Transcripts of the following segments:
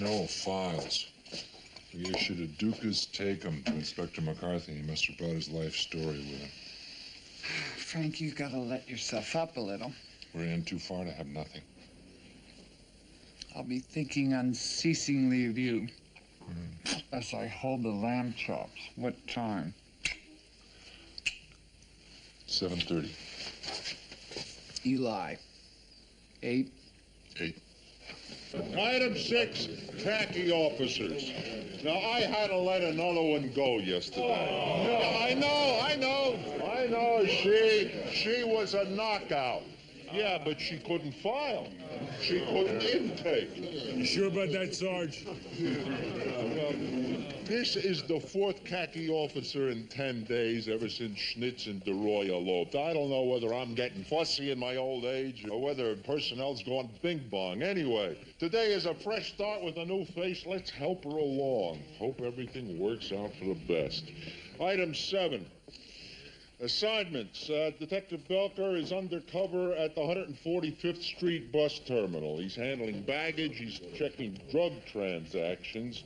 No files. We issued a Duca's take-em to Inspector McCarthy. He must have brought his life story with him. Frank, you gotta let yourself up a little. We're in too far to have nothing. I'll be thinking unceasingly of you as I hold the lamb chops. What time? 7:30. Eli. 8. 8. Item 6, khaki officers. Now, I had to let another one go yesterday. I know. She was a knockout. Yeah, but she couldn't file. She couldn't intake. You sure about that, Sarge? This is the 4th khaki officer in 10 days ever since Schnitz and DeRoy eloped. I don't know whether I'm getting fussy in my old age or whether personnel's gone bing-bong. Anyway, today is a fresh start with a new face. Let's help her along. Hope everything works out for the best. Item 7. Assignments. Detective Belker is undercover at the 145th Street bus terminal. He's handling baggage. He's checking drug transactions,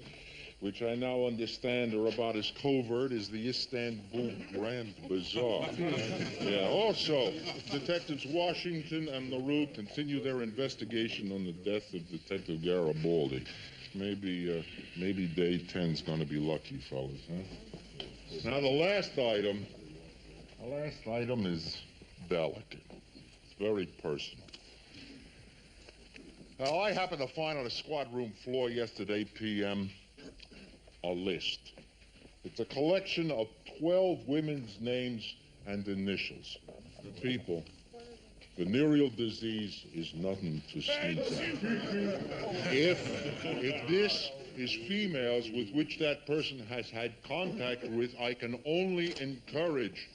which I now understand are about as covert as the Istanbul Grand Bazaar. Yeah. Also, Detectives Washington and LaRue continue their investigation on the death of Detective Garibaldi. Maybe day 10's going to be lucky, fellas, huh? Now, the last item is delicate. It's very personal. Now, I happened to find on the squad room floor yesterday p.m. a list. It's a collection of 12 women's names and initials. People, venereal disease is nothing to sneeze at. If this is females with which that person has had contact with, I can only encourage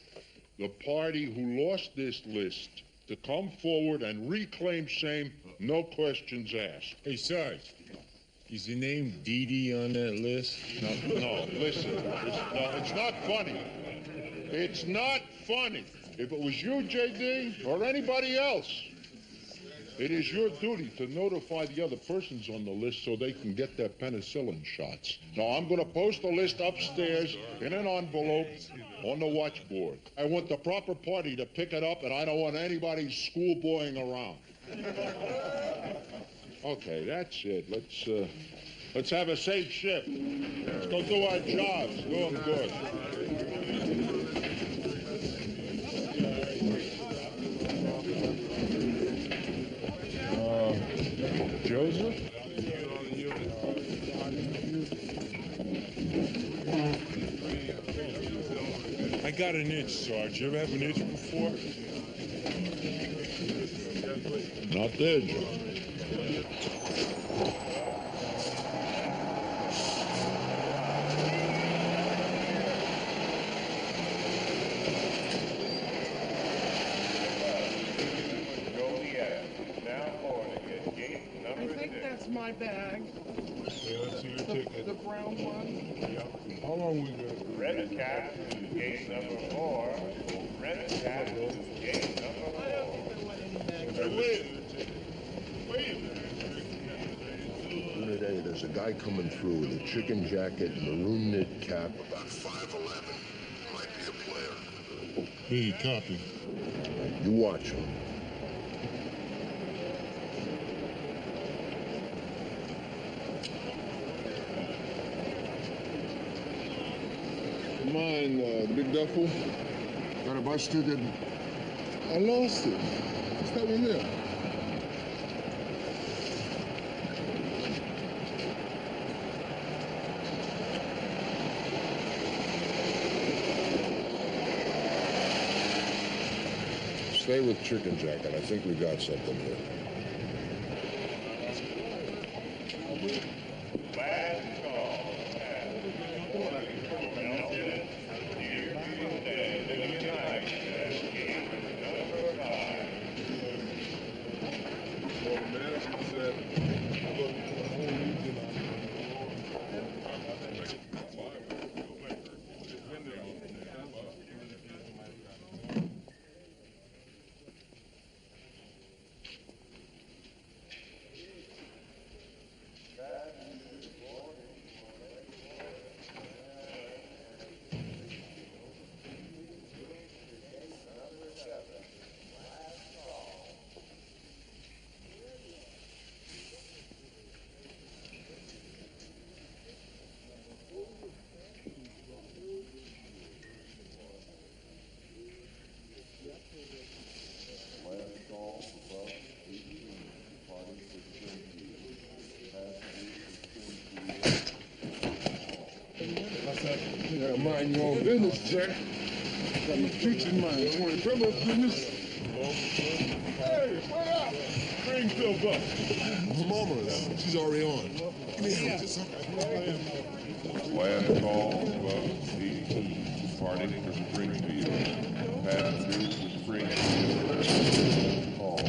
the party who lost this list to come forward and reclaim same, no questions asked. Hey, Sarge, is your name Dee Dee on that list? No, listen. It's not funny. It's not funny. If it was you, J.D., or anybody else, it is your duty to notify the other persons on the list so they can get their penicillin shots. Now, I'm going to post the list upstairs in an envelope on the watchboard. I want the proper party to pick it up, and I don't want anybody schoolboying around. Okay, that's it. Let's have a safe shift. Let's go do our jobs. Do them good. Joseph? I got an itch, Sarge. You ever have an itch before? Not there, John. My bag. Yeah, let's see your ticket. The brown one. Yeah. How long we got? Red cap, gate number 4. Red cap, gate number 4. Hey, wait. Unit A, there's a guy coming through with a chicken jacket, maroon knit cap. About 5'11". Might be a player. Hey, copy. You watch him. Mine, Big Duffel. Got a bus ticket. I lost it. What's that one there? Stay with chicken jacket. I think we got something here. Last call. Mind your own business, Jack. I'm teaching my criminal business. Hey, what up? Bring Phil up. Mama's. She's already on. Give me a hand with this. Last call, D, departing for Springfield. Passing through to Springfield. Call,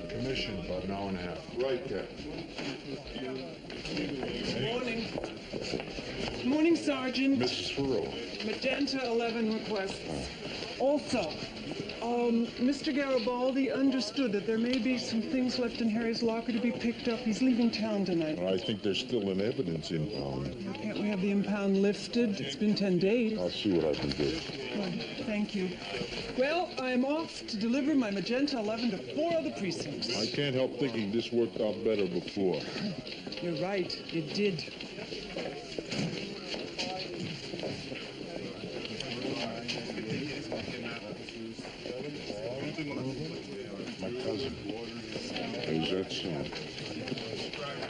Commission, about an hour and a half. Right, Captain. Morning. Morning, Sergeant. Mrs. Farrell. Magenta 11 requests. Also, Mr. Garibaldi understood that there may be some things left in Harry's locker to be picked up. He's leaving town tonight. I think there's still an evidence impound. Can't we have the impound lifted? It's been 10 days. I'll see what I can do. Good. Thank you. Well, I'm off to deliver my Magenta 11 to 4 other precincts. I can't help thinking this worked out better before. You're right. It did. My cousin. Is that so?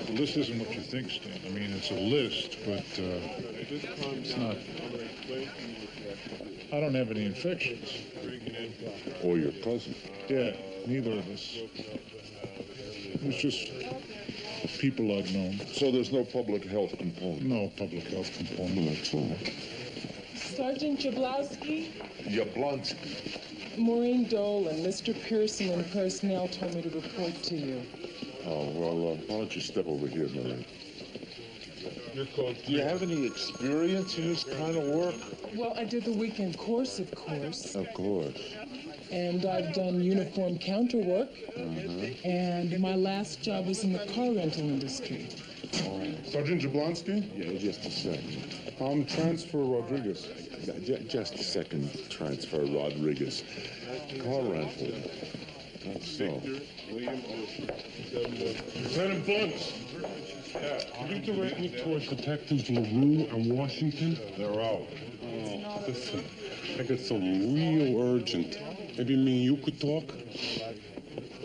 The list isn't what you think, Stan. I mean, it's a list, but it's not. I don't have any infections. Or your cousin. Yeah, neither of us. It's just people I've known. So there's no public health component? No public health component. That's all. Sergeant Jablowski, Yablonsky. Maureen Dole, and Mr. Pearson and personnel told me to report to you. Oh, well, why don't you step over here, Marie? Do you have any experience in this kind of work? Well, I did the weekend course, of course. Of course. And I've done uniform counter work. And my last job was in the car rental industry. Sergeant Jablonsky? Yeah, just a second. I'm Transfer Rodriguez. Just a second, Transfer Rodriguez. Car rental. That's so. Lieutenant Bunce, could you direct me towards Detectives LaRue and Washington? They're out. Oh, listen, I got some real urgent. Maybe me and you could talk?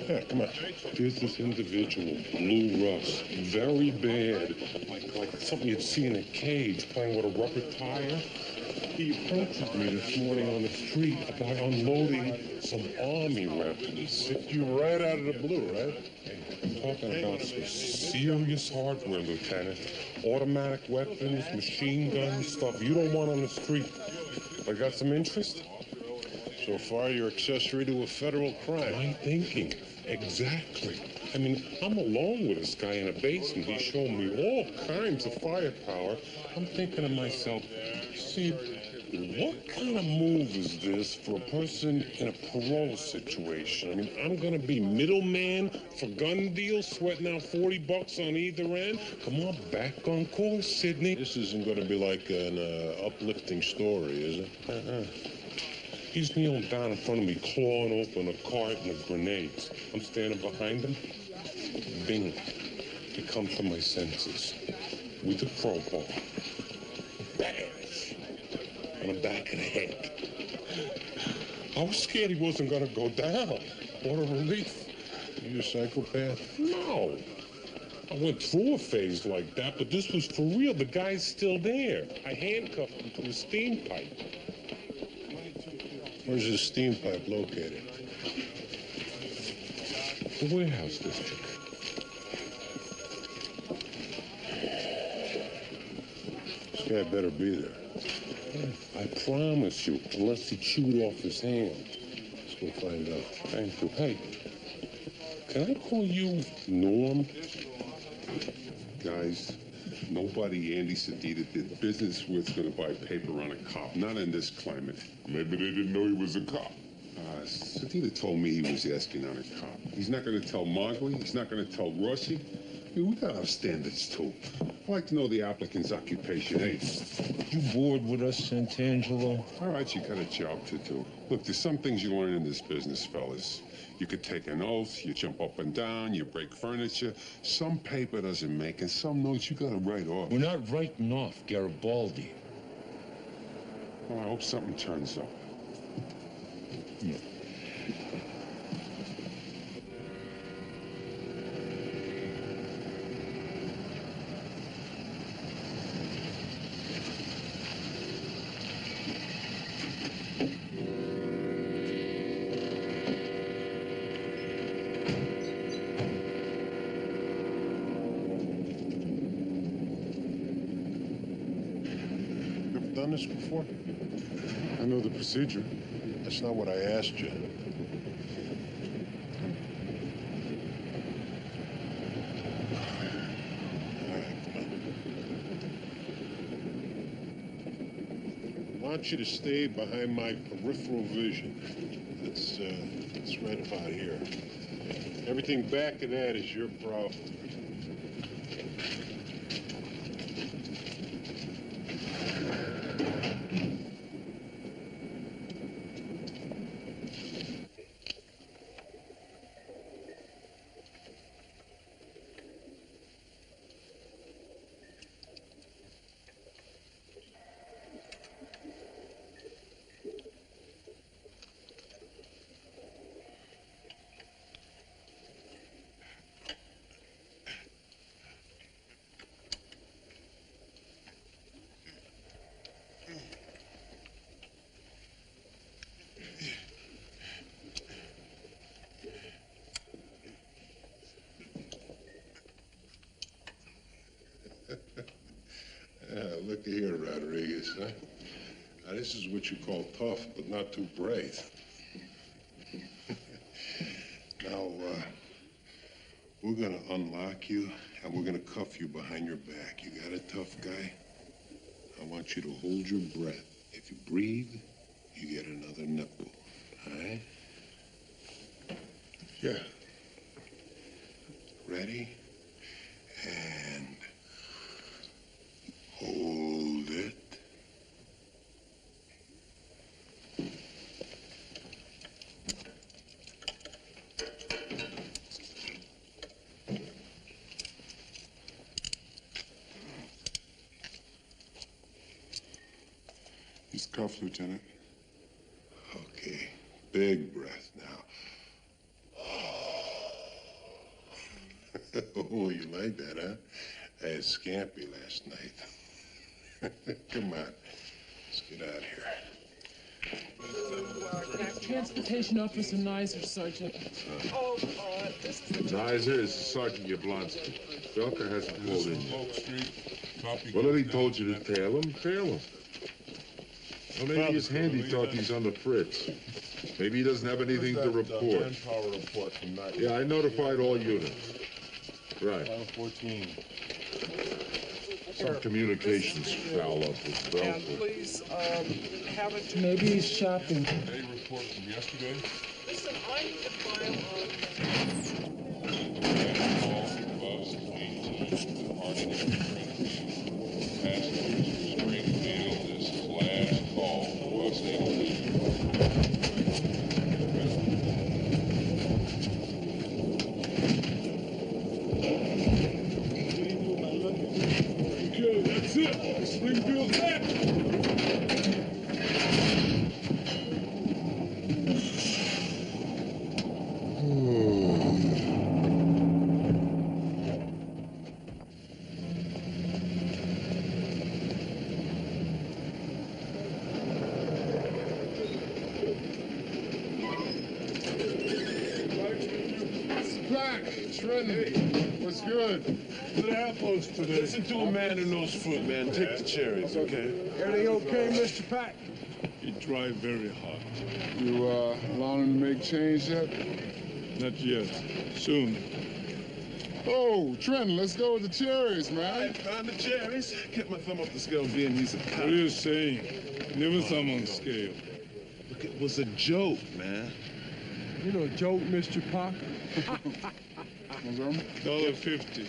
Yeah, come on. There's this individual, Lou Russ, very bad, like something you'd see in a cage playing with a rubber tire. He approached me this morning on the street about unloading some army weapons. Hit you right out of the blue, right? I'm talking about some serious hardware, Lieutenant. Automatic weapons, machine guns, stuff you don't want on the street. I got some interest? So far, you're accessory to a federal crime. I'm thinking. Exactly. I mean, I'm alone with this guy in a basement. He's showing me all kinds of firepower. I'm thinking to myself, see, What kind of move is this for a person in a parole situation? I mean, I'm gonna be middleman for gun deals, sweating out $40 on either end? Come on, back on course, Sidney. This isn't going to be like an uplifting story, is it? He's kneeling down in front of me, clawing open a carton of grenades. I'm standing behind him. Bing. I come to my senses. With a crowbar. Bang! On the back of the head. I was scared he wasn't gonna go down. What a relief. You a psychopath? No. I went through a phase like that, but this was for real. The guy's still there. I handcuffed him to a steam pipe. Where's this steam pipe located? The warehouse district. This guy better be there. I promise you, unless he chewed off his hand. Let's go find out. Thank you. Hey, can I call you Norm? Guys, nobody Andy Sedita did business with is going to buy paper on a cop. Not in this climate. Maybe they didn't know he was a cop. Sedita told me he was asking on a cop. He's not going to tell Mogley. He's not going to tell Rossi. I mean, we got our standards, too. I'd like to know the applicant's occupation. Hey, You bored with us, Santangelo? all right, you got a job to do. Look, there's some things you learn in this business, fellas. You could take an oath, you jump up and down, you break furniture. Some paper doesn't make, and some notes you got to write off. We're not writing off Garibaldi. Well, I hope something turns up. Done this before? I know the procedure. That's not what I asked you. All right, come on. I want you to stay behind my peripheral vision. It's right about here. Everything back of that is your problem. Look here, Rodriguez, huh? Now, this is what you call tough, but not too bright. Now, we're gonna unlock you, and we're gonna cuff you behind your back. You got it, tough guy? I want you to hold your breath. If you breathe, you get another nipple, all right? Yeah. Ready? And hold it. He's cuffed, Lieutenant. Okay. Big breath now. Oh, you like that, huh? I had scampi last night. Come on. Let's get out of here. Transportation Officer Nizer, Sergeant. Nizer is Sergeant Yablonsky. Belka hasn't called in yet. Well, if he told you to tail him, tail him. Well, maybe his handy thought he's on the fritz. Maybe he doesn't have anything to report. Manpower report from night. Yeah, I notified all units. Right. 14. Some communications foul up with And Belfort. please, have it. Maybe he's shopping. A report from yesterday. Listen, I need to file on. Springfield, this is last call. What's that? Okay, that's it. Springfield's back. Back, Trenton. What's good? Good apples today. Listen to a man who knows fruit, man. Take the cherries, okay? Everything okay, Mr. Pack? You drive very hard. You, allowing him to make change yet? Not yet. Soon. Oh, Trenton, let's go with the cherries, man. I found the cherries. Kept my thumb up the scale being he's a cop. What are you saying? Never thumb on scale. Look, it was a joke, man. You know, joke, Mr. Parker. $1.50.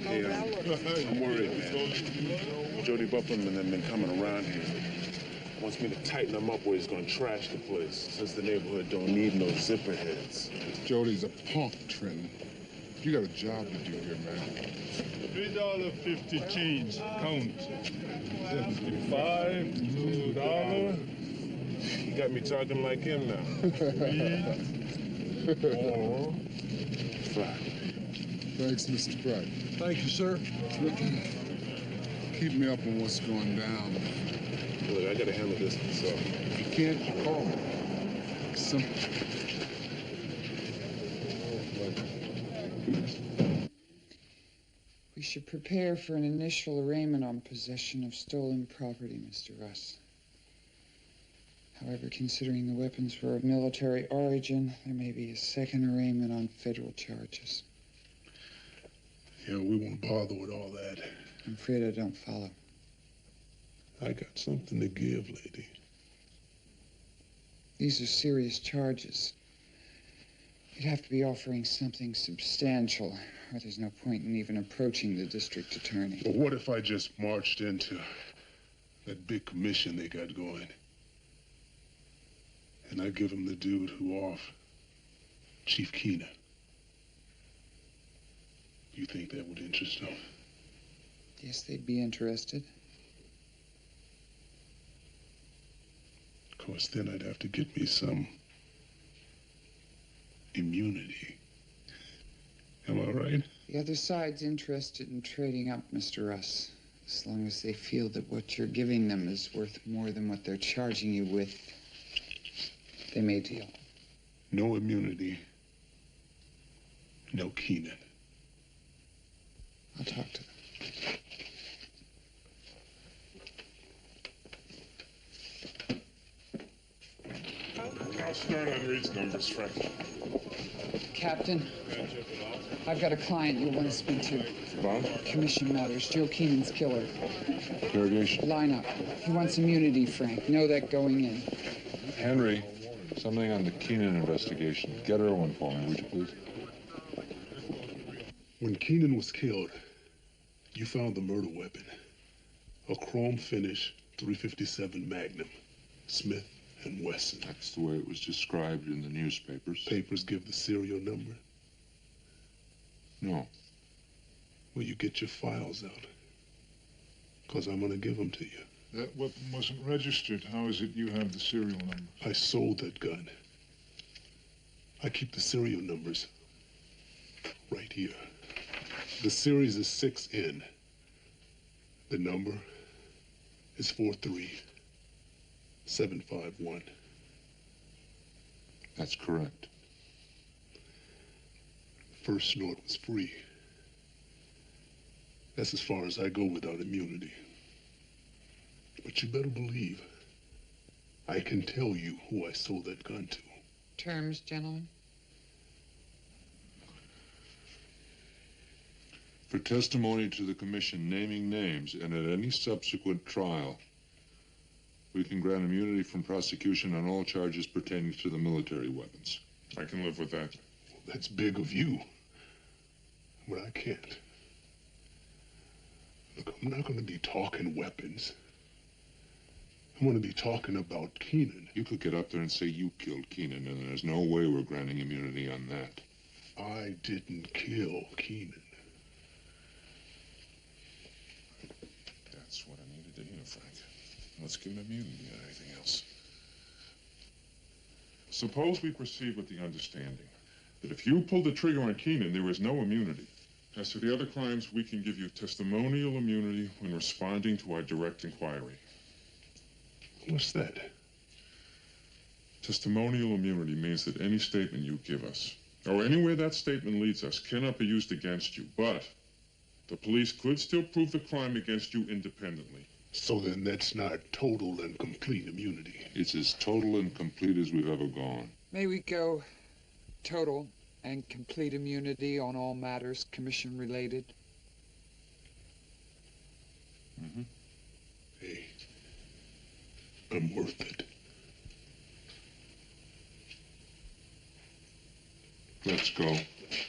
Hey, I'm worried, man. Jody Buffman and them been coming around here. Wants me to tighten him up where he's gonna trash the place, since the neighborhood don't need no zipper heads. Jody's a punk, Trenton. You got a job to do here, man. $3.50 change. Count. 75, $2. You got me talking like him now. 3, 4, 5. Thanks, Mr. Pratt. Thank you, sir. Keep me up on what's going down. Look, I gotta handle this myself. If you can't, you call me. Simple. We should prepare for an initial arraignment on possession of stolen property, Mr. Russ. However, considering the weapons were of military origin, there may be a second arraignment on federal charges. Yeah, we won't bother with all that. I'm afraid I don't follow. I got something to give, lady. These are serious charges. You'd have to be offering something substantial, or there's no point in even approaching the district attorney. But what if I just marched into that big commission they got going, and I give him the dude who off, Chief Keener? You think that would interest them? Yes, they'd be interested. Of course, then I'd have to get me some immunity. Am I right? The other side's interested in trading up, Mr. Russ, as long as they feel that what you're giving them is worth more than what they're charging you with. They may deal. No immunity. No Keenan. I'll talk to them. I'll start on Reed's numbers, Frank. Captain, I've got a client you'll want to speak to. Bob? Commission matters. Joe Keenan's killer. Interrogation. Line up. He wants immunity, Frank. Know that going in. Henry, something on the Keenan investigation. Get Irwin for me, would you please? When Keenan was killed, you found the murder weapon. A chrome finish .357 Magnum. Smith and Wesson. That's the way it was described in the newspapers. Papers give the serial number. No. Well, you get your files out. Because I'm going to give them to you. That weapon wasn't registered. How is it you have the serial number? I sold that gun. I keep the serial numbers right here. The series is 6N. The number is 43751. That's correct. First snort was free. That's as far as I go without immunity. But you better believe I can tell you who I sold that gun to. Terms, gentlemen? For testimony to the commission naming names and at any subsequent trial, we can grant immunity from prosecution on all charges pertaining to the military weapons. I can live with that. That's big of you. But I can't. Look, I'm not going to be talking weapons. I'm going to be talking about Keenan. You could get up there and say you killed Keenan, and there's no way we're granting immunity on that. I didn't kill Keenan. That's what I needed to hear, Frank. Let's give him immunity on anything else. Suppose we proceed with the understanding that if you pulled the trigger on Keenan, there is no immunity. As to the other crimes, we can give you testimonial immunity when responding to our direct inquiry. What's that? Testimonial immunity means that any statement you give us, or anywhere that statement leads us, cannot be used against you, but the police could still prove the crime against you independently. So then that's not total and complete immunity. It's as total and complete as we've ever gone. May we go total and complete immunity on all matters commission-related? Mm-hmm. Hey, I'm worth it. Let's go.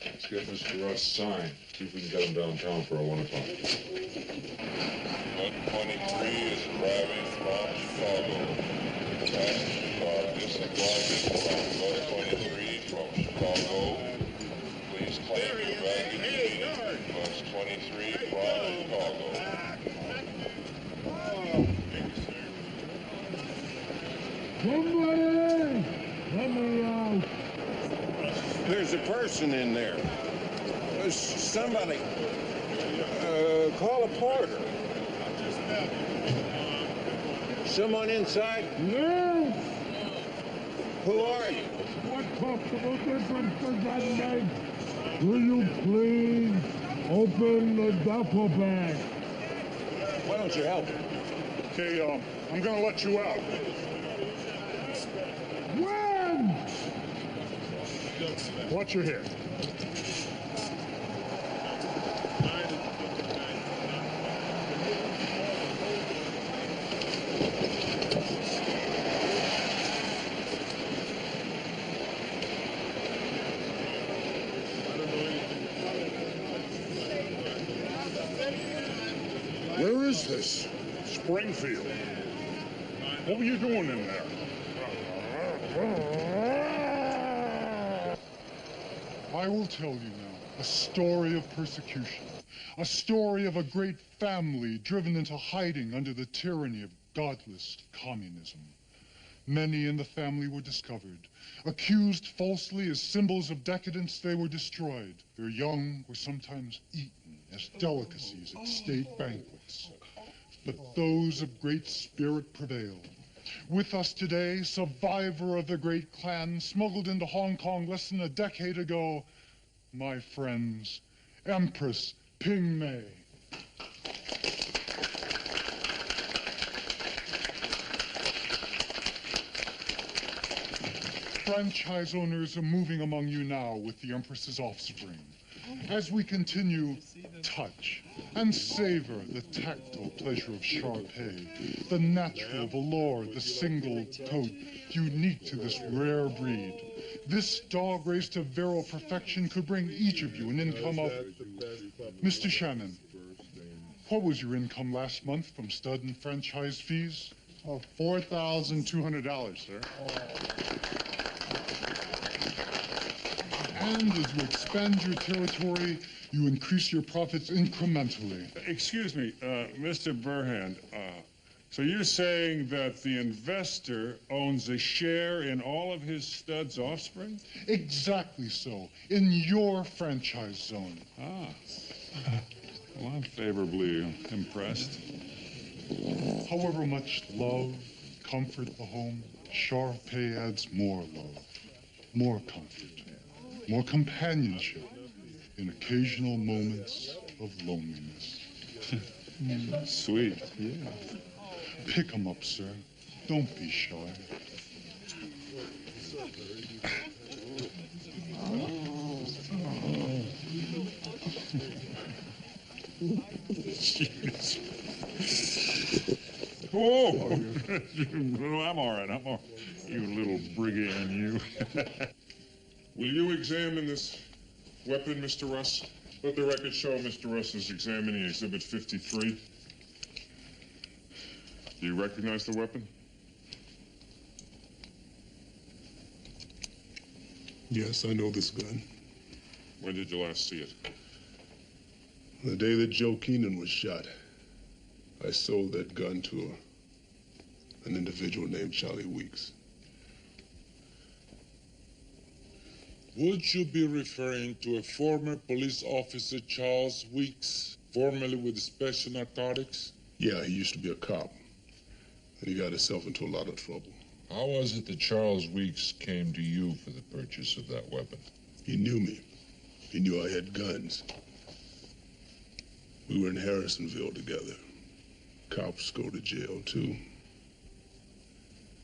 Let's get Mr. Russ signed. See if we can get him downtown for a 1 o'clock. 123 is arriving from Chicago. Passengers are disembarking from 123 from Chicago. Please claim your baggage seat. Bus 23 from Chicago. Somebody! Let me out! There's a person in there. Somebody. Call a porter. Someone inside? Yes! Who are you? What possible difference does that make? Will you please open the duffel bag? Why don't you help him? Okay, I'm gonna let you out. When? Watch your head. Where is this? Springfield. What were you doing in there? I will tell you now a story of persecution, a story of a great family driven into hiding under the tyranny of godless communism. Many in the family were discovered. Accused falsely as symbols of decadence, they were destroyed. Their young were sometimes eaten as delicacies at state banquets. But those of great spirit prevailed. With us today, survivor of the great Klan, smuggled into Hong Kong less than a decade ago, my friends, Empress Ping Mei. Franchise owners are moving among you now with the Empress's offspring. As we continue, touch and savor the tactile pleasure of Shar-Pei, the natural velour, the single coat unique to this rare breed. This dog raised to virile perfection could bring each of you an income of... Mr. Shannon, what was your income last month from stud and franchise fees? Oh, $4,200, sir. And as you expand your territory, you increase your profits incrementally. Excuse me, Mr. Burhand. So you're saying that the investor owns a share in all of his stud's offspring? Exactly so, in your franchise zone. Ah. Well, I'm favorably impressed. However much love, comfort the home, Shar-Pei adds more love, more comfort, more companionship in occasional moments of loneliness. Sweet. Yeah. Pick 'em up, sir. Don't be shy. Whoa! I'm all right, I'm all right. You little brigand, you. Will you examine this weapon, Mr. Russ? Let the record show Mr. Russ is examining Exhibit 53. Do you recognize the weapon? Yes, I know this gun. When did you last see it? The day that Joe Keenan was shot, I sold that gun to an individual named Charlie Weeks. Would you be referring to a former police officer, Charles Weeks, formerly with Special Narcotics? Yeah, he used to be a cop. And he got himself into a lot of trouble. How was it that Charles Weeks came to you for the purchase of that weapon? He knew me. He knew I had guns. We were in Harrisonville together. Cops go to jail, too.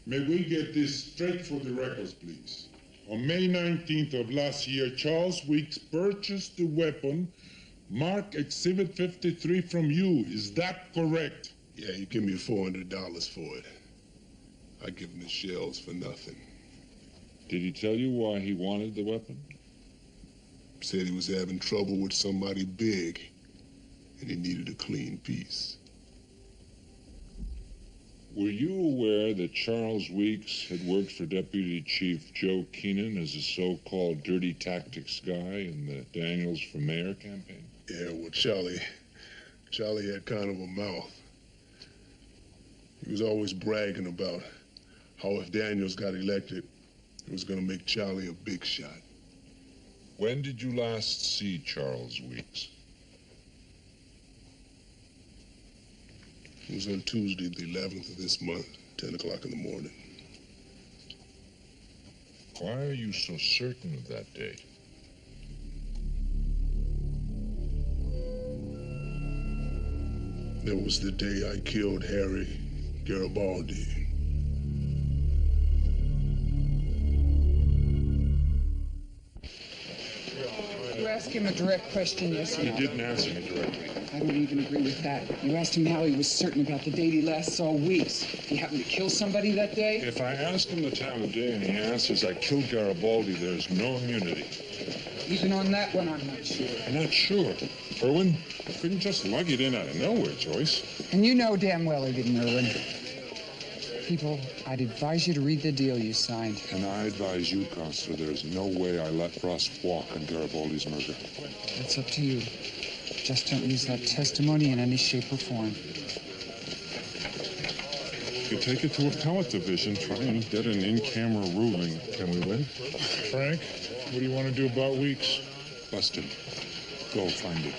May we get this straight for the records, please? On May 19th of last year, Charles Weeks purchased the weapon marked Exhibit 53 from you. Is that correct? Yeah, you give me $400 for it. I give him the shells for nothing. Did he tell you why he wanted the weapon? Said he was having trouble with somebody big, and he needed a clean piece. Were you aware that Charles Weeks had worked for Deputy Chief Joe Keenan as a so-called dirty tactics guy in the Daniels for Mayor campaign? Yeah, well, Charlie had kind of a mouth. He was always bragging about how if Daniels got elected, it was going to make Charlie a big shot. When did you last see Charles Weeks? It was on Tuesday, the 11th of this month, 10 o'clock in the morning. Why are you so certain of that date? That was the day I killed Harry Garibaldi. You asked him a direct question, yes or He no? didn't answer me directly. I don't even agree with that. You asked him how he was certain about the date he last saw Weeks. He happened to kill somebody that day? If I ask him the time of day and he answers, I killed Garibaldi, there's no immunity. Even on that one, I'm not sure. I'm not sure. Irwin, you couldn't just lug it in out of nowhere, Joyce. And you know damn well he didn't, Irwin. People, I'd advise you to read the deal you signed. And I advise you, Counselor, there's no way I let Russ walk on Garibaldi's murder. It's up to you. Just don't use that testimony in any shape or form. You take it to appellate division, try and get an in-camera ruling. Can we win? Frank, what do you want to do about Weeks? Bust him. Go find him.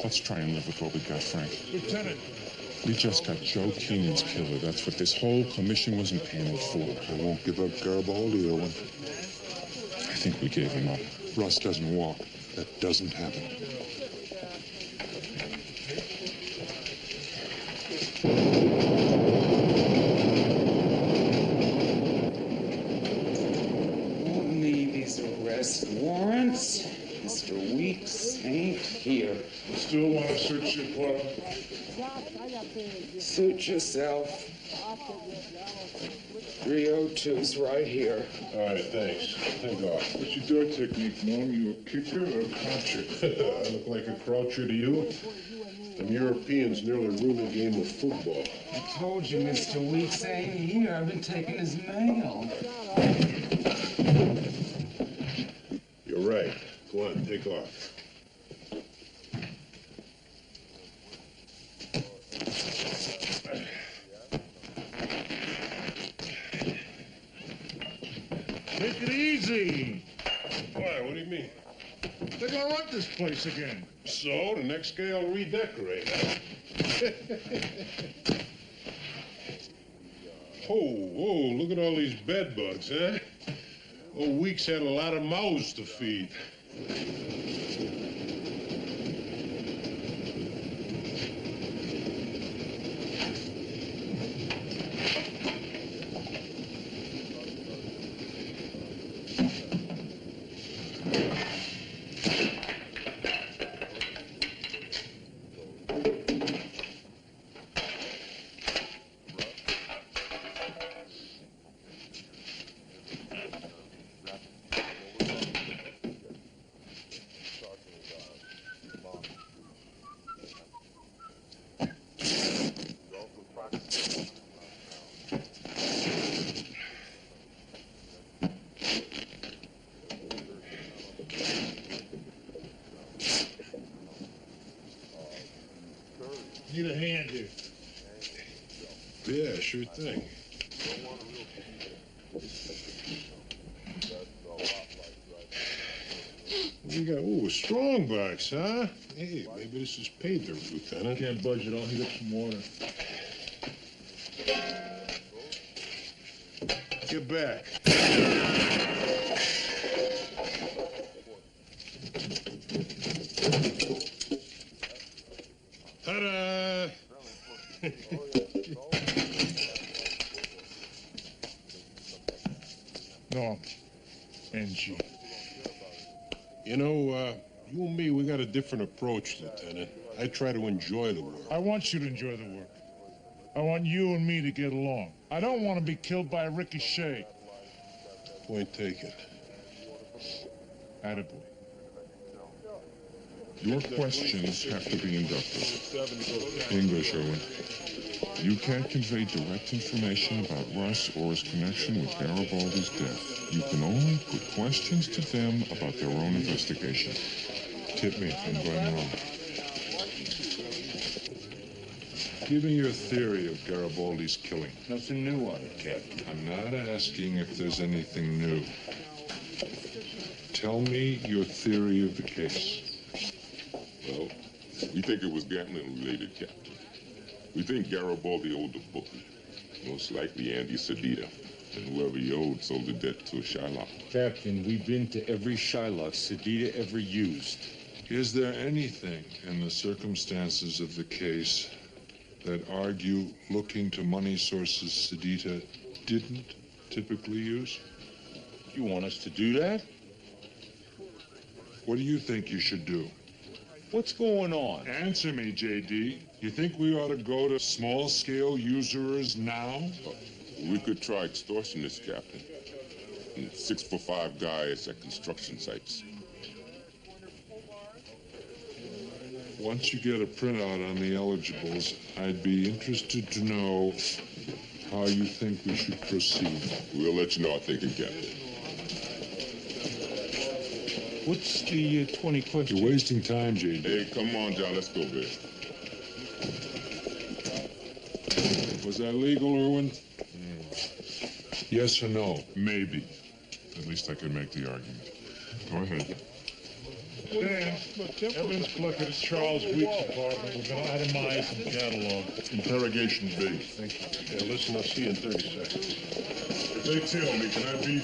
Let's try and live with what we got, Frank. Lieutenant! We just got Joe Keenan's killer. That's what this whole commission was impaneled for. I won't give up Garibaldi, Owen. I think we gave him up. Russ doesn't walk. That doesn't happen. Won't need these arrest warrants. Mr. Weeks ain't here. You still want to search your apartment? Suit yourself. 302's right here. All right, thanks. Thank God. What's your door technique, Norm? You a kicker or a croucher? I look like a croucher to you? Them Europeans nearly ruined the game of football. I told you Mr. Weeks ain't here. I've been taking his mail. You're right. Go on, take off. Take it easy. Why? What do you mean? They're gonna run this place again. So, the next guy will redecorate, huh? Oh, look at all these bed bugs, huh? Old Weeks had a lot of mouths to feed. Sure thing. You got, ooh, a strong box, huh? Hey, maybe this is pay dirt, Lieutenant. Can't budge it. I'll heat up some water. Get back. Ta-da! No. NG. You know, you and me, we got a different approach, Lieutenant. I try to enjoy the work. I want you to enjoy the work. I want you and me to get along. I don't want to be killed by a ricochet. Point taken. Attaboy. Your questions have to be inductive. English, Owen. You can't convey direct information about Russ or his connection with Garibaldi's death. You can only put questions to them about their own investigation. Tip me if I'm going wrong. Give me your theory of Garibaldi's killing. Nothing new on it, Captain. I'm not asking if there's anything new. Tell me your theory of the case. Well, we think it was gambling related, Captain. We think Garibaldi owed the bookie. Most likely Andy Sedita. And whoever he owed sold the debt to a Shylock. Captain, we've been to every Shylock Sedita ever used. Is there anything in the circumstances of the case that argue looking to money sources Sedita didn't typically use? You want us to do that? What do you think you should do? What's going on? Answer me, J.D. You think we ought to go to small-scale usurers now? We could try extortionists, Captain. And 6'5" guys at construction sites. Once you get a printout on the eligibles, I'd be interested to know how you think we should proceed. We'll let you know our thinking, Captain. What's the 20 questions? You're wasting time, J.D. Hey, come on, John. Let's go, Bill. Was that legal, Irwin? Yes or no? Maybe. At least I can make the argument. Go ahead. Dan, evidence collected at Charles Weeks' apartment. We're going to itemize and catalog. Interrogation B. Thank you. Yeah, listen, I'll see you in 30 seconds. They tell me, can I be...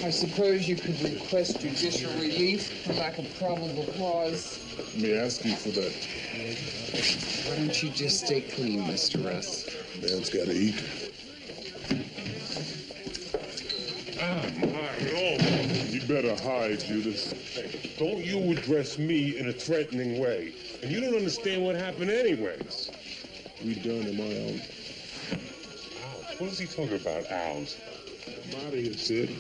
I suppose you could request judicial relief for lack of probable cause. Let me ask you for that. Why don't you just stay clean, Mr. Russ? Man's got to eat. You better hide, Judas. Don't you address me in a threatening way. And you don't understand what happened anyways. We done in my own. Owls? What is he talking about, owls? I'm out of here, Sid.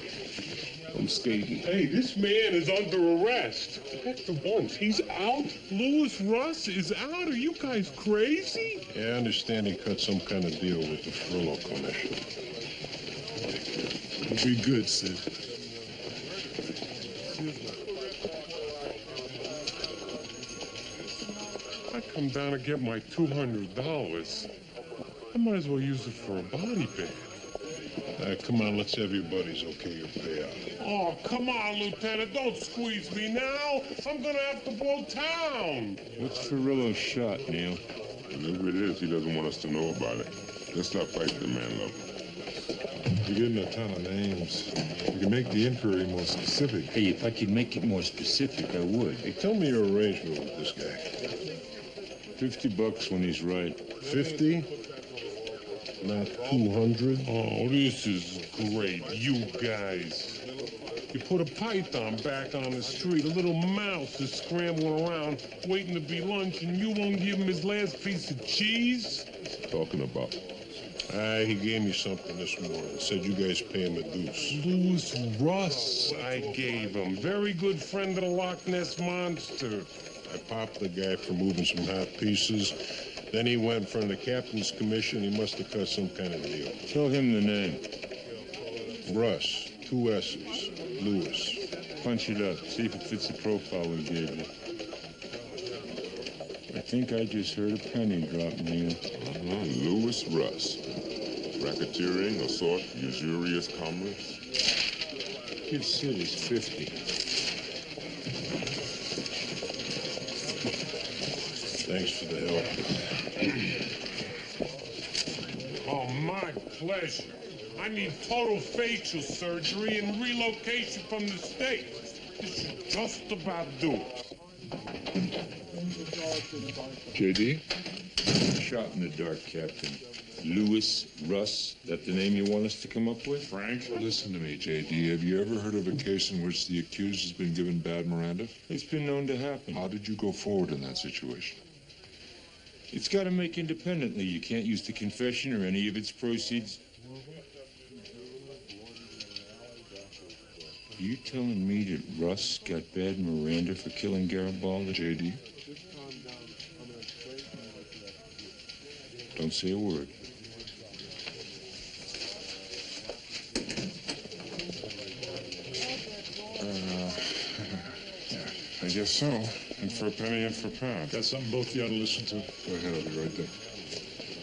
I'm skating. Hey, this man is under arrest. That's the once. He's out? Louis Russ is out? Are you guys crazy? Yeah, I understand he cut some kind of deal with the Furlough Commission. It'll be good, Sid. I come down to get my $200. I might as well use it for a body bag. Come on, let's have your buddies okay your payout. Oh, come on, Lieutenant. Don't squeeze me now. I'm going to have to blow town. What's Ferrillo's shot, Neil? Whatever it is, he doesn't want us to know about it. Let's not fight the man level. You're getting a ton of names. You can make the inquiry more specific. Hey, if I could make it more specific, I would. Hey, tell me your arrangement with this guy. $50 when he's right. 50? Not 200? Oh, this is great. You guys. You put a python back on the street. A little mouse is scrambling around, waiting to be lunch, and you won't give him his last piece of cheese? Talking about. He gave me something this morning. Said you guys pay him a deuce. Louis Russ, I gave him. Very good friend of the Loch Ness Monster. I popped the guy for moving some hot pieces. Then he went in front of the captain's commission. He must have cut some kind of deal. Tell him the name. Russ, 2 S's. Louis. Punch it up. See if it fits the profile we gave you. I think I just heard a penny drop, Neil. Louis Russ. Racketeering, assault, usurious commerce. Give Sid 50. Thanks for the help. Oh, my pleasure. I need total facial surgery and relocation from the States. This should just about do it. JD? Shot in the dark, Captain. Lewis, Russ, that the name you want us to come up with? Frank, listen to me, JD. Have you ever heard of a case in which the accused has been given bad Miranda? It's been known to happen. How did you go forward in that situation? It's got to make independently. You can't use the confession or any of its proceeds. Are you telling me that Russ got bad Miranda for killing Garibaldi? JD? Don't say a word. I guess so. And for a penny and for a pound. Got something both of you ought to listen to. Go ahead, I'll be right there.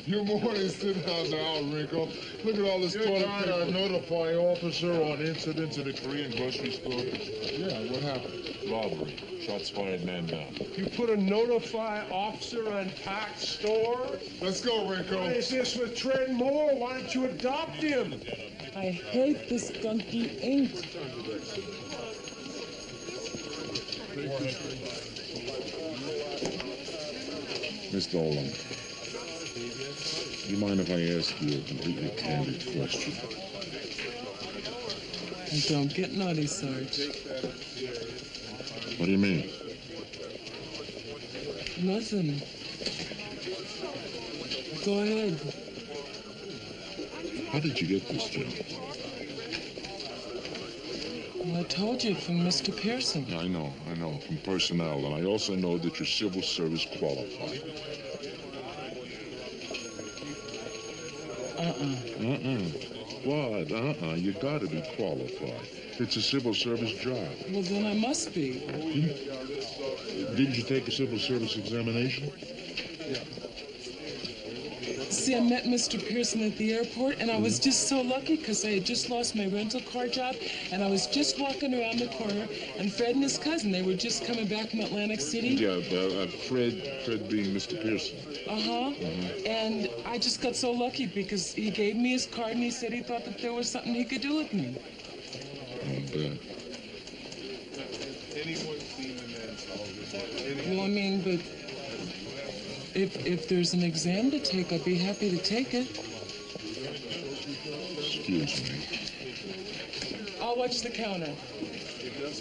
Your morning sit-downs are out, Rico. Look at all this toilet paper. Notify officer on incidents at a Korean grocery store. Yeah, what happened? Robbery. Shots fired, man down. You put a notify officer on packed store? Let's go, Rico. What is this with Trent Moore? Why don't you adopt him? I hate this gunky ink. Miss Dolan, do you mind if I ask you a completely candid question? Don't get naughty, Sarge. What do you mean? Nothing. Go ahead. How did you get this job? Well, I told you, from Mr. Pearson. I know, from personnel, and I also know that you're civil service qualified. What? You gotta be qualified. It's a civil service job. Well, then I must be. Didn't you take a civil service examination? See, I met Mr. Pearson at the airport, and I was just so lucky because I had just lost my rental car job, and I was just walking around the corner, and Fred and his cousin, they were just coming back from Atlantic City. Yeah, Fred being Mr. Pearson. And I just got so lucky because he gave me his card, and he said he thought that there was something he could do with me. Well, I mean, but if there's an exam to take, I'd be happy to take it. Excuse me. I'll watch the counter. Let's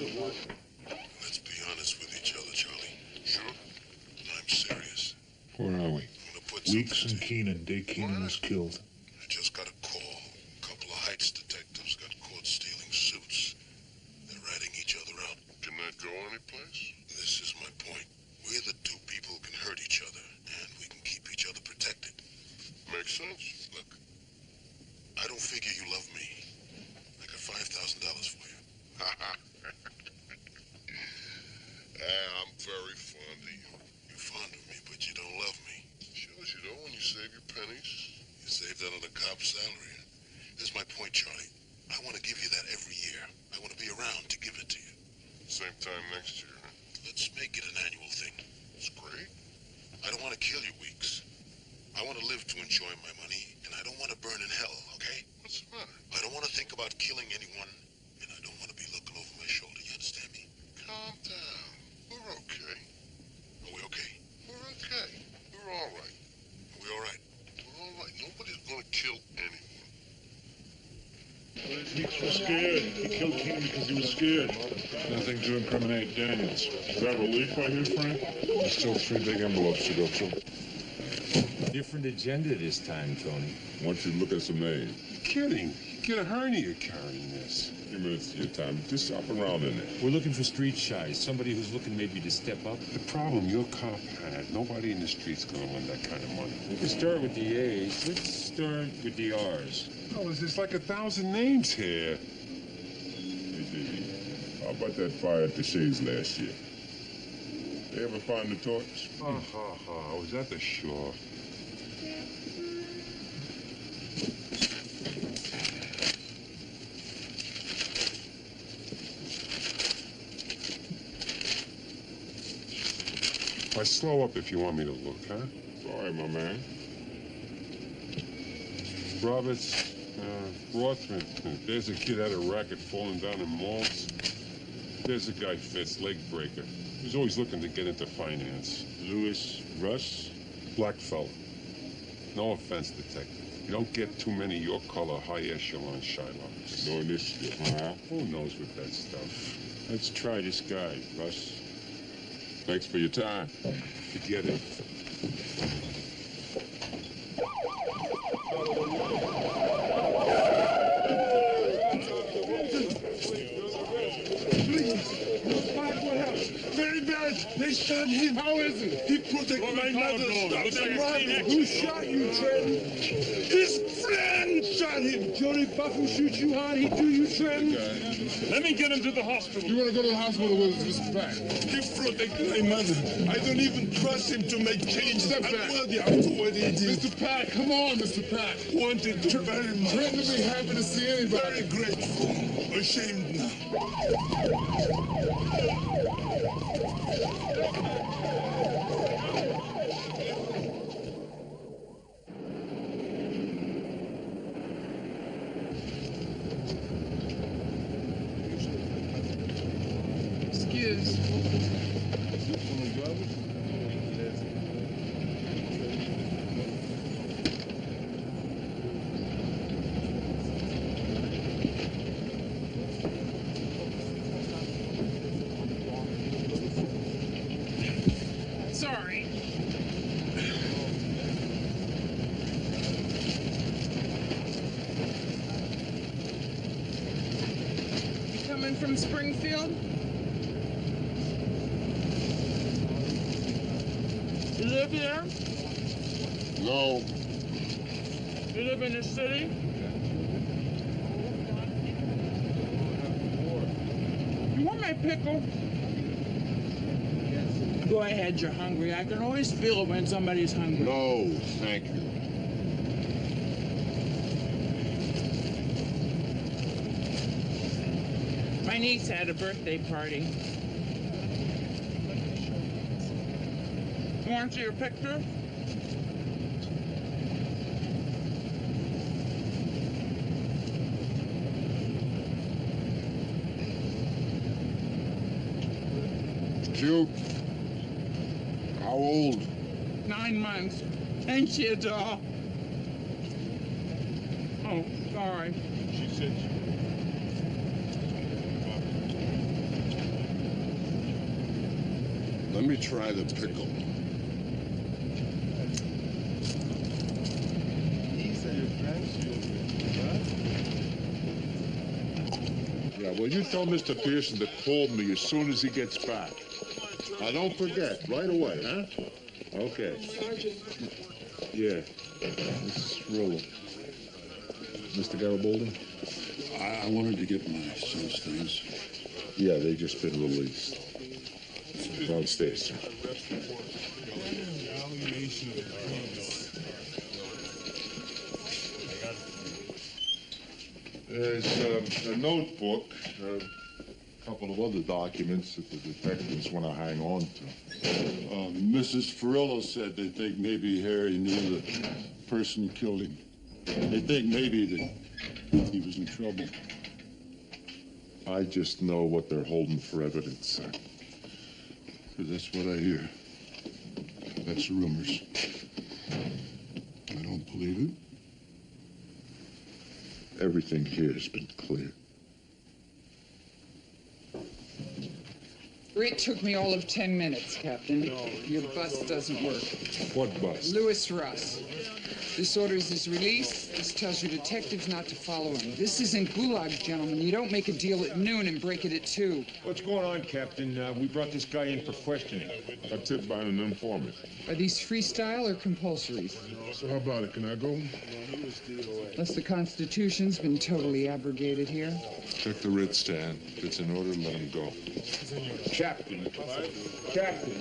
be honest with each other, Charlie. Sure? I'm serious. Where are we? Weeks and Keenan. Dick Keenan was killed. I just got a call. A couple of Heights detectives got caught stealing suits. They're ratting each other out. Can that go anyplace? This is my point. We're the two people who can hurt each other, and we can keep each other protected. Makes sense. Look, I don't figure you love me. I got $5,000 for you. I'm very fond of you. You're fond of me, but you don't love me. Shows you don't when you save your pennies. You saved that on a cop's salary. This is my point, Charlie. I want to give you that every year. I want to be around to give it to you. Same time next year, huh? Let's make it an annual thing. It's great. I don't want to kill you, Weeks. I want to live to enjoy my money, and I don't want to burn in hell, okay? What's the matter? I don't want to think about killing anyone, and I don't want to be looking over my shoulder. You understand me? Calm down. We're okay. Are we okay? We're okay. We're all right. Are we all right? We're all right. Nobody's gonna kill anyone. Weeks was scared. He killed Keenan because he was scared. Nothing to incriminate Daniels. Is that relief I hear, Frank? There's still 3 big envelopes to go through. Different agenda this time, Tony. I want you to look at some names. Kidding. You get a hernia carrying this. A few minutes of your time. Just shop around in there. We're looking for street shies, somebody who's looking maybe to step up. The problem your cop had, nobody in the street's gonna lend that kind of money. We can start with the A's. Let's start with the R's. Oh, there's like 1,000 names here. Hey, JD, how about that fire at the Shades last year? They ever find the torch? I was at the shore. Slow up if you want me to look, huh? All right, my man. Roberts, Rothman. There's a kid had a racket falling down in malls. There's a guy, Fitz, leg breaker. He's always looking to get into finance. Lewis Russ? Black fella. No offense, detective. You don't get too many your color high echelon Shylocks. No initiative, huh? Who knows with that stuff? Let's try this guy, Russ. Thanks for your time. Forget it. Very bad. They shot him. How is it? He protected my mother. Who shot you, Trenton? His friend shot him. Johnny Buff who shoot you hard. He do you, Trenton. Let me get him to the hospital. You want to go to the hospital with Mr. Back? He protected my mother. I don't even trust him to make change. Step back. After what he did. Mr. Pack, come on, Mr. Pack. Wanted to very much. Trenton will be happy to see anybody. Very grateful. Ashamed now. Excuse. Sorry. You coming from Springfield? You live here? No. You live in the city? You want my pickle? Go ahead, you're hungry. I can always feel it when somebody's hungry. No, thank you. My niece had a birthday party. You want to see your picture? Cute. How old? 9 months. Ain't she a doll? Oh, sorry. She said Let me try the pickle. Yeah, well, you tell Mr. Pearson to call me as soon as he gets back. Now, don't forget, right away, huh? Okay. Yeah. This is Rilla. Mr. Garibaldi? I wanted to get my son's things. Yeah, they just been released. Downstairs, sir. There's a notebook, a couple of other documents that the detectives want to hang on to. Mrs. Ferrillo said they think maybe Harry knew the person killed him. They think maybe that he was in trouble. I just know what they're holding for evidence, sir. Because that's what I hear. That's rumors. I don't believe it. Everything here has been clear. It took me all of 10 minutes, Captain. Your bus doesn't work. What bus? Lewis Russ. This orders his release. This tells your detectives not to follow him. This isn't Gulag, gentlemen. You don't make a deal at noon and break it at 2. What's going on, Captain? We brought this guy in for questioning. A tip by an informant. Are these freestyle or compulsories? So how about it? Can I go? Unless the Constitution's been totally abrogated here. Check the writ stand. If it's in order, let him go. Chap, Captain,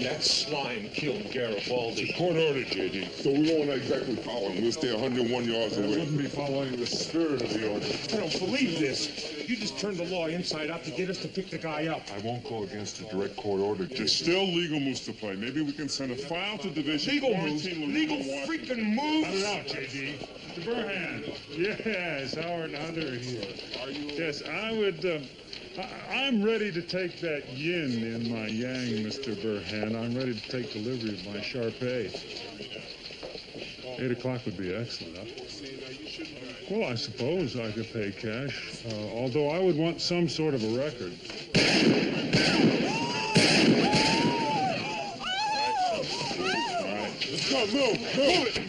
that slime killed Garibaldi. It's a court order, J.D., so we won't exactly follow him. We'll stay 101 yards away. I wouldn't be following the spirit of the order. I don't believe this. You just turned the law inside out to get us to pick the guy up. I won't go against a direct court order. There's still legal moves to play. Maybe we can send a file to division. Legal moves? Legal freaking moves? Cut it out, J.D. Mr. Burhan. Yes, Howard Hunter here. Yes, I'm ready to take that yin in my yang, Mr. Burhan. I'm ready to take delivery of my Sharpei. 8 o'clock would be excellent. Well, I suppose I could pay cash, although I would want some sort of a record. All right, let's go. Move it.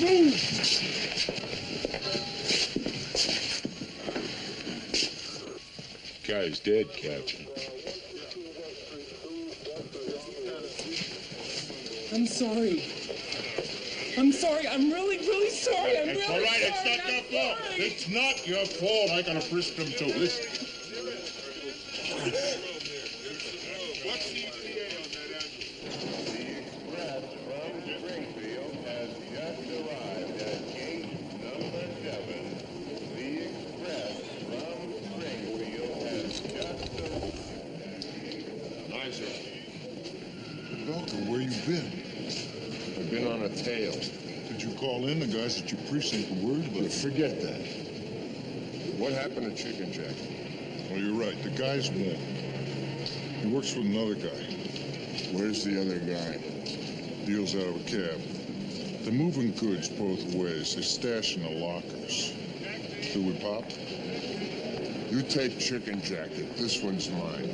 Move. Guy's dead, Captain. I'm sorry. I'm really, really sorry. I'm really It's all right. sorry. It's not your fault. It's not your fault. I gotta frisk him too. Listen. What's the ETA on that ambulance? The express from Springfield has just arrived at gate number 7. The express from Springfield has just arrived. Nice, sir. Doctor, where you been? I've been on a tail. Did you call in the guys at your precinct and worried about it? Forget that. What happened to Chicken Jack? Well, you're right. The guy's warm. He works with another guy. Where's the other guy? Deals out of a cab. They're moving goods both ways. They're stashing the lockers. Do we pop? You take Chicken Jacket. This one's mine.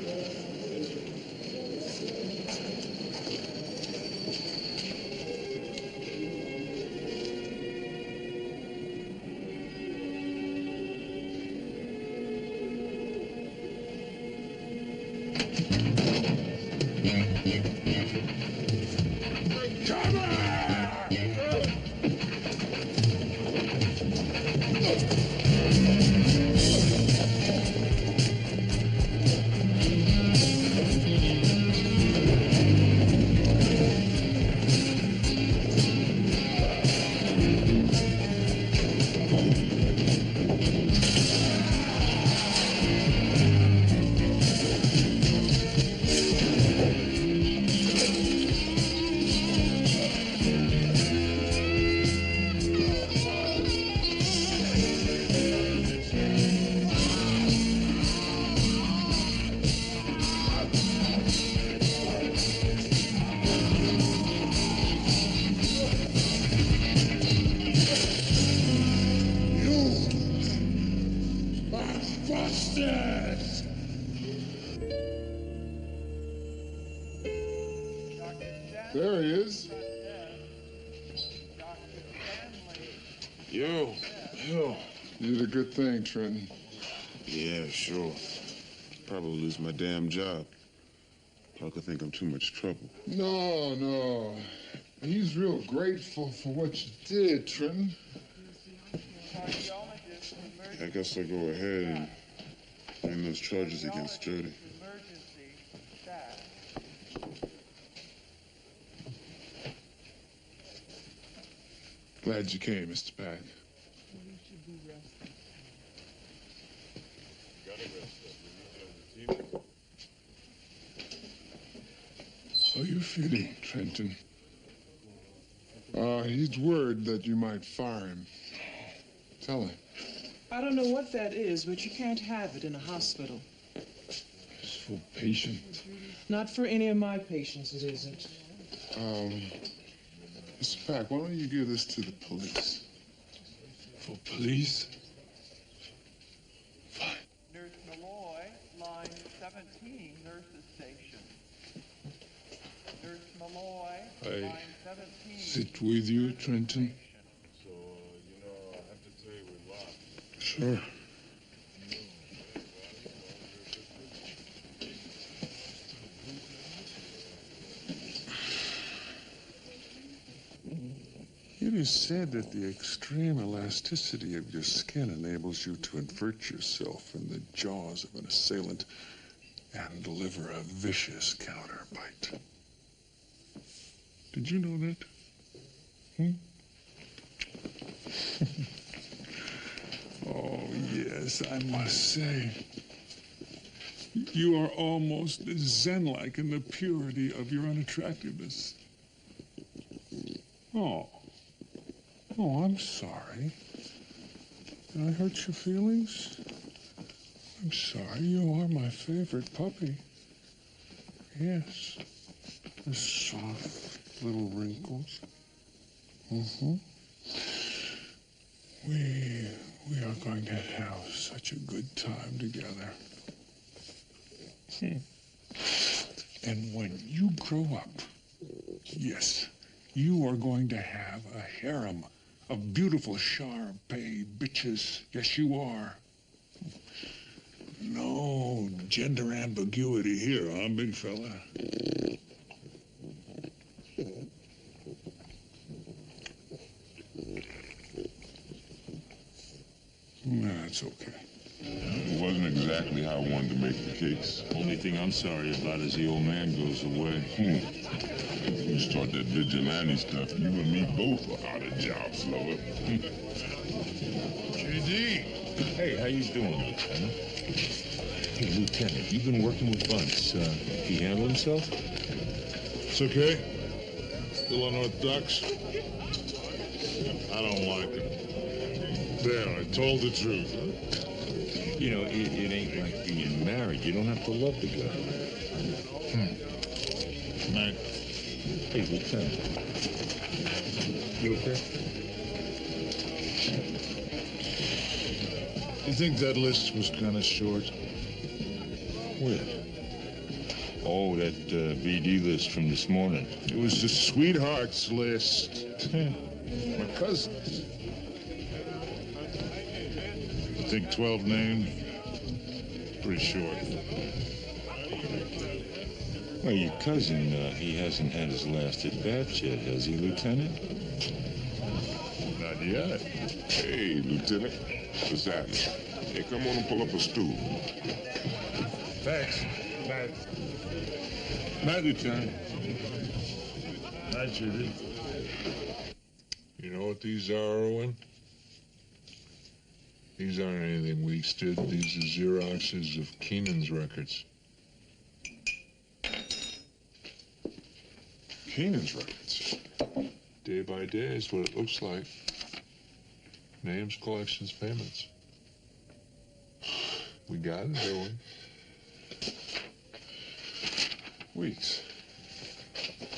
There he is. Yo. You did a good thing, Trenton. Yeah, sure. Probably lose my damn job. Parker think I'm too much trouble. No. He's real grateful for what you did, Trenton. I guess I'll go ahead and bring those charges against Jody. Glad you came, Mr. Pack. How you feeling, Trenton? He's worried that you might fire him. Tell him. I don't know what that is, but you can't have it in a hospital. It's for patients. Not for any of my patients, it isn't. Mr. Pack, why don't you give this to the police? For police? Nurse Malloy, line 17, nurse's station. Nurse Malloy, line 17. Sit with you, Trenton. So, I have to say we lost. Sure. It is said that the extreme elasticity of your skin enables you to invert yourself in the jaws of an assailant and deliver a vicious counterbite. Did you know that? Oh, yes, I must say. You are almost zen-like in the purity of your unattractiveness. Oh. Oh, I'm sorry. Did I hurt your feelings? I'm sorry. You are my favorite puppy. Yes. The soft little wrinkles. We are going to have such a good time together. And when you grow up, yes, you are going to have a harem of beautiful Shar-Pei bitches. Yes, you are. No gender ambiguity here, huh, big fella? That's okay. It wasn't exactly how I wanted to make the cakes. Only thing I'm sorry about is the old man goes away. You start that vigilante stuff, you and me both are out of jobs, lover. JD! Hey, how you doing, Lieutenant? Hey, Lieutenant, you've been working with Bunce. He handle himself? It's okay. Still unorthodox. I don't like it. There, I told the truth. You know, it ain't like being married. You don't have to love the guy. Night. Hey, Lieutenant. You okay? You think that list was kind of short? Where? Oh, that BD list from this morning. It was the sweethearts list. My cousins. I think 12 names. Pretty short. Well, your cousin, he hasn't had his last at-bat yet, has he, Lieutenant? Not yet. Hey, Lieutenant. What's happening? Hey, come on and pull up a stool. Thanks. Night. Night, Lieutenant. Night, Judy. You know what these are, Owen? These aren't anything Weeks did. These are Xeroxes of Keenan's records. Keenan's records? Day by day is what it looks like. Names, collections, payments. We got it, Owen. Weeks.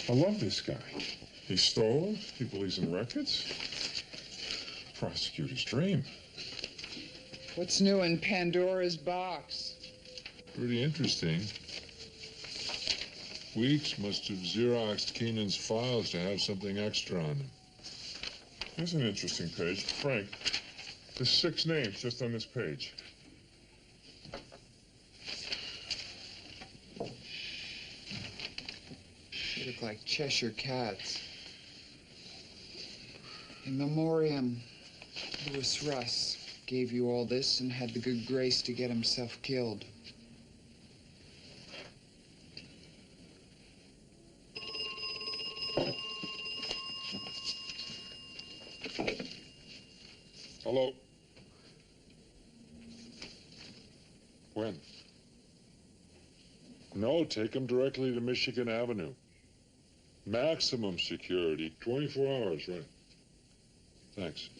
I love this guy. He stole, he believes in records. Prosecutor's dream. What's new in Pandora's box? Pretty interesting. Weeks must have Xeroxed Keenan's files to have something extra on them. Here's an interesting page. Frank, there's 6 names just on this page. They look like Cheshire cats. In memoriam, Louis Russ gave you all this and had the good grace to get himself killed. Hello? When? No, take him directly to Michigan Avenue. Maximum security, 24 hours, right? Thanks.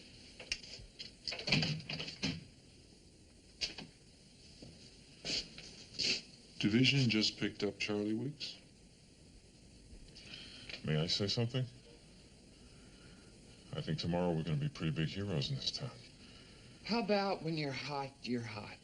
Division just picked up Charlie Weeks. May I say something? I think tomorrow we're going to be pretty big heroes in this town. How about when you're hot, you're hot?